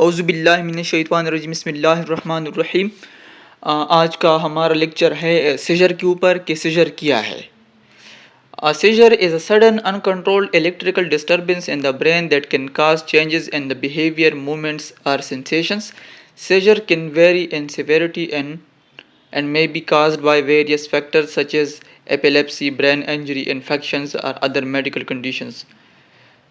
औज़ुबिल्लाहि मिनश्शैतानिर्रजीम बिस्मिल्लाहिर्रहमानिर्रहीम। आज का हमारा लेक्चर है सीजर के ऊपर कि सीजर क्या है। Seizure is a sudden uncontrolled electrical disturbance in the brain that can cause changes in the behavior, movements or sensations. Seizure can vary in severity and may be caused by various factors such as epilepsy, brain injury, infections or other medical conditions.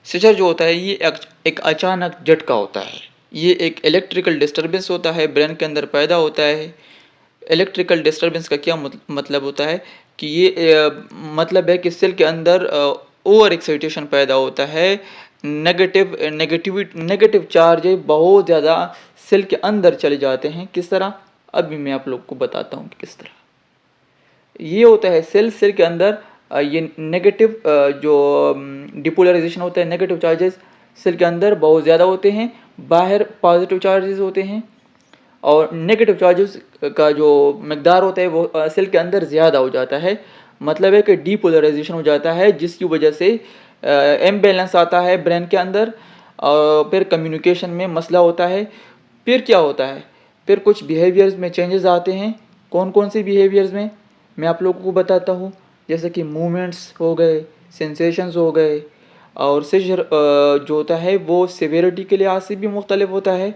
Seizure जो होता है ये एक अचानक झटका होता है। ये एक इलेक्ट्रिकल डिस्टर्बेंस होता है, ब्रेन के अंदर पैदा होता है। इलेक्ट्रिकल डिस्टर्बेंस का क्या मतलब होता है कि ये मतलब है कि सेल के अंदर ओवर एक्साइटेशन पैदा होता है। नेगेटिव चार्ज बहुत ज़्यादा सेल के अंदर चले जाते हैं। किस तरह, अभी मैं आप लोग को बताता हूँ कि किस तरह ये होता है। सेल के अंदर ये नेगेटिव जो डिपोलराइजेशन होता है, नेगेटिव चार्जेस सेल के अंदर बहुत ज़्यादा होते हैं, बाहर पॉजिटिव चार्जेस होते हैं। और नेगेटिव चार्जेस का जो मकदार होता है वो सेल के अंदर ज़्यादा हो जाता है। मतलब है कि डिपोलराइजेशन हो जाता है, जिसकी वजह से इम्बैलेंस आता है ब्रेन के अंदर और फिर कम्युनिकेशन में मसला होता है। फिर क्या होता है, फिर कुछ बिहेवियर्स में चेंजेस आते हैं। कौन कौन से बिहेवियर्स में मैं आप लोगों को बताता हूँ, जैसे कि मूवमेंट्स हो गए, सेंसेशंस हो गए। और सीजर जो होता है वो सिवियरिटी के लिहाज से भी मुख्तलिफ होता है।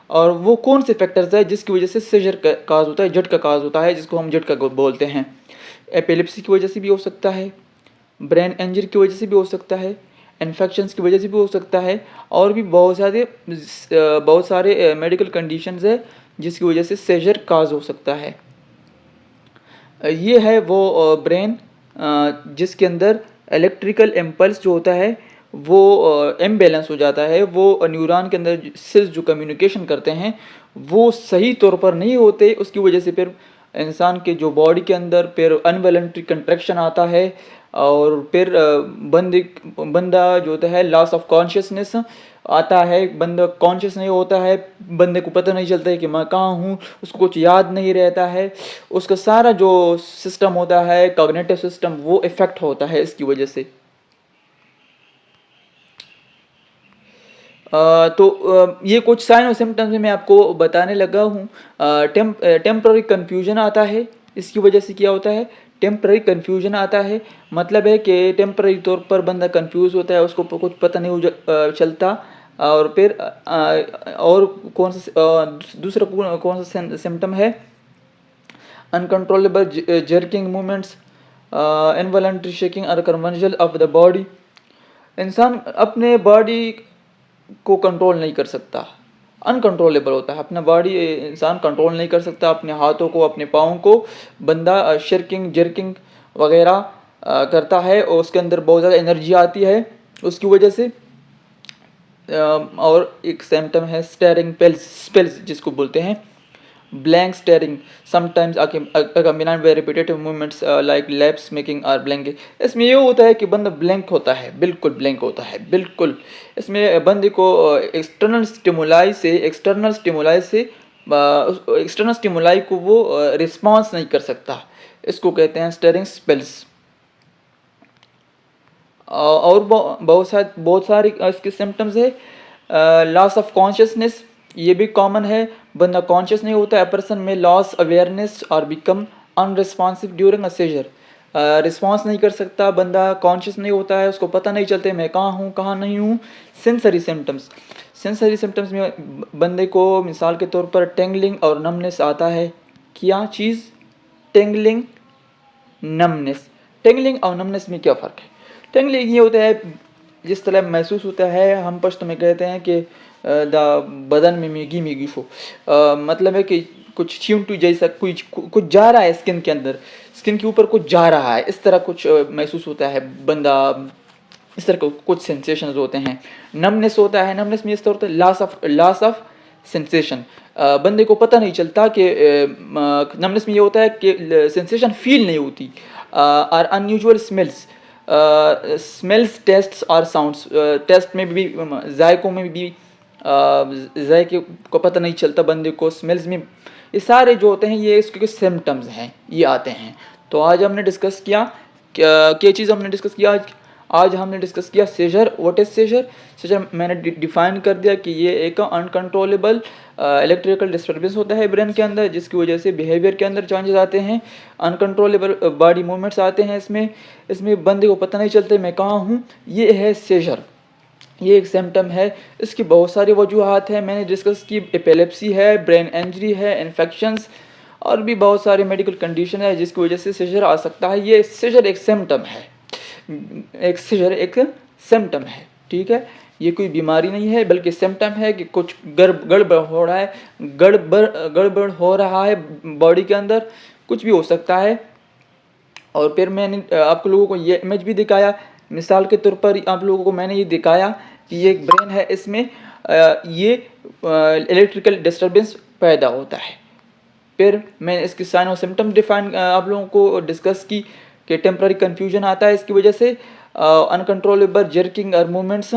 और वो कौन से फैक्टर्स है जिसकी वजह से सीजर काज होता है, झटका काज होता है, जिसको हम झटका बोलते हैं। एपिलेप्सी की वजह से भी हो सकता है, ब्रेन इंजरी की वजह से भी हो सकता है, इन्फेक्शंस की वजह से भी हो सकता है, और भी बहुत सारे मेडिकल कंडीशंस है जिसकी वजह से सीजर काज हो सकता है। ये है वो ब्रेन जिसके अंदर इलेक्ट्रिकल इम्पल्स जो होता है वो इम्बैलेंस हो जाता है। वो न्यूरॉन के अंदर सेल्स जो कम्युनिकेशन करते हैं वो सही तौर पर नहीं होते। उसकी वजह से फिर इंसान के जो बॉडी के अंदर फिर अनवॉलंटरी कंट्रैक्शन आता है और फिर बंदा जो होता है लॉस ऑफ कॉन्शियसनेस आता है। बंदा कॉन्शियस नहीं होता है, बंदे को पता नहीं चलता है कि मैं कहाँ हूँ, उसको कुछ याद नहीं रहता है। उसका सारा जो सिस्टम होता है, कॉग्निटिव सिस्टम, वो इफ़ेक्ट होता है इसकी वजह से। ये कुछ साइन और सिम्टम्स मैं आपको बताने लगा हूँ। टेम्पररी कन्फ्यूजन आता है। इसकी वजह से क्या होता है, टेम्पररी कन्फ्यूजन आता है। मतलब है कि टेम्पररी तौर पर बंदा कंफ्यूज होता है, उसको कुछ पता नहीं चलता। और फिर और दूसरा कौन सा सिम्टम है, uncontrollable jerking movements, involuntary shaking और कन्वर्जन ऑफ द बॉडी। इंसान अपने बॉडी को कंट्रोल नहीं कर सकता, अनकंट्रोलेबल होता है अपना बॉडी। इंसान कंट्रोल नहीं कर सकता अपने हाथों को, अपने पाँव को। बंदा शेकिंग जर्किंग वगैरह करता है और उसके अंदर बहुत ज़्यादा एनर्जी आती है उसकी वजह से। और एक सिम्टम है स्टेरिंग स्पेल्स जिसको बोलते हैं, blank steering sometimes accompanied by repetitive movements like lapse making और ब्लैंकिंग। इसमें ये होता है कि बंदा ब्लैंक होता है, बिल्कुल ब्लैंक होता है, बिल्कुल। इसमें बंदे को एक्सटर्नल स्टिमुलाई को वो रिस्पॉन्स नहीं कर सकता। इसको कहते हैं स्टेरिंग स्पेल्स। और बहुत सारी इसके सिम्टम्स है। लॉस ऑफ कॉन्शियसनेस, ये भी कॉमन है। बंदा कॉन्शियस नहीं होता है, पर्सन में लॉस अवेयरनेस और become unresponsive during a seizure. Response नहीं कर सकता, बंदा कॉन्शियस नहीं होता है, उसको पता नहीं चलता मैं कहाँ हूँ कहाँ नहीं हूँ। सेंसरी सिम्टम्स में बंदे को मिसाल के तौर पर टेंगलिंग और नमनेस आता है। क्या चीज़, टेंगलिंग, नमनेस। टेंगलिंग और नमनेस में क्या फ़र्क है? टेंगलिंग ये होता है जिस तरह महसूस होता है, हम पश्तो में कहते हैं कि बदन में मेगी मेगी फो, मतलब है कि कुछ चिंटू जैसा कुछ जा रहा है स्किन के अंदर, स्किन के ऊपर कुछ जा रहा है, इस तरह कुछ महसूस होता है बंदा। इस तरह के कुछ सेंसेशंस होते हैं। नमनेस होता है, नमनेस में इस तरह होता है लॉस ऑफ सेंसेशन। बंदे को पता नहीं चलता कि नमनेस में ये होता है कि सेंसेशन फील नहीं होती। और अनयूजुअल स्मेल्स टेस्ट्स और साउंड्स, टेस्ट में भी, जायकों में भी जायके को पता नहीं चलता बंदे को, स्मेल्स में। ये सारे जो होते हैं ये इसके सिम्टम्स हैं, ये आते हैं। तो आज हमने डिस्कस किया क्या चीज़ हमने डिस्कस किया आज, आज हमने डिस्कस किया seizure. What is seizure? Seizure मैंने डिफाइन कर दिया कि ये एक अनकंट्रोलेबल इलेक्ट्रिकल डिस्टर्बेंस होता है ब्रेन के अंदर, जिसकी वजह से बिहेवियर के अंदर चेंजेस आते हैं, अनकंट्रोलेबल बॉडी मूवमेंट्स आते हैं। इसमें बंदे को पता नहीं चलता मैं कहाँ हूँ। ये है सीजर, ये एक सिम्टम है। इसकी बहुत सारी वजूहात हैं, मैंने डिस्कस की। एपिलेप्सी है, ब्रेन इंजरी है, इन्फेक्शंस और भी बहुत सारे मेडिकल कंडीशन है जिसकी वजह से सीजर आ सकता है। ये सीजर एक सिम्टम है, सीजर एक सिम्टम है, ठीक है। ये कोई बीमारी नहीं है बल्कि सिम्टम है कि कुछ गड़बड़ हो रहा है, गड़बड़ हो रहा है बॉडी के अंदर, कुछ भी हो सकता है। और फिर मैंने आप लोगों को ये इमेज भी दिखाया, मिसाल के तौर पर आप लोगों को मैंने ये दिखाया कि ये एक ब्रेन है, इसमें ये इलेक्ट्रिकल डिस्टर्बेंस पैदा होता है। फिर मैंने इसकी साइन और सिम्टम डिफाइन आप लोगों को डिस्कस की कि टेम्पररी कन्फ्यूजन आता है इसकी वजह से, अनकंट्रोलेबल जर्किंग और मूवमेंट्स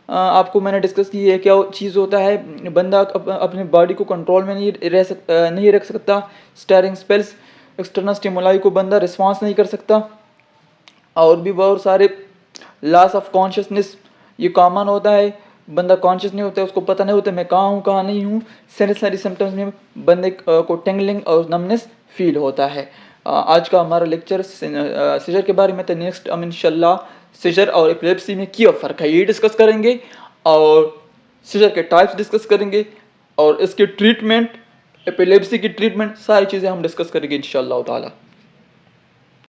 आपको मैंने डिस्कस की ये क्या चीज़ होता है। बंदा अपने बॉडी को कंट्रोल में नहीं रख सकता, स्टेयरिंग स्पेल्स, एक्सटर्नल स्टिमुलाई को बंदा रिस्पॉन्स नहीं कर सकता, और भी बहुत सारे लॉस ऑफ कॉन्शियसनेस ये कॉमन होता है। बंदा कॉन्शियस नहीं होता, उसको पता नहीं होता मैं कहाँ हूँ कहाँ नहीं हूँ। सारी सिम्टम्स में बंदे को टिंगलिंग और नमनेस फील होता है। आज का हमारा लेक्चर सीजर के बारे में था। नेक्स्ट हम इंशाल्लाह सीजर और एपिलेप्सी में क्या फ़र्क है ये डिस्कस करेंगे, और सीजर के टाइप्स डिस्कस करेंगे, और इसके ट्रीटमेंट, एपिलेप्सी की ट्रीटमेंट, सारी चीज़ें हम डिस्कस करेंगे इंशाल्लाह ताला।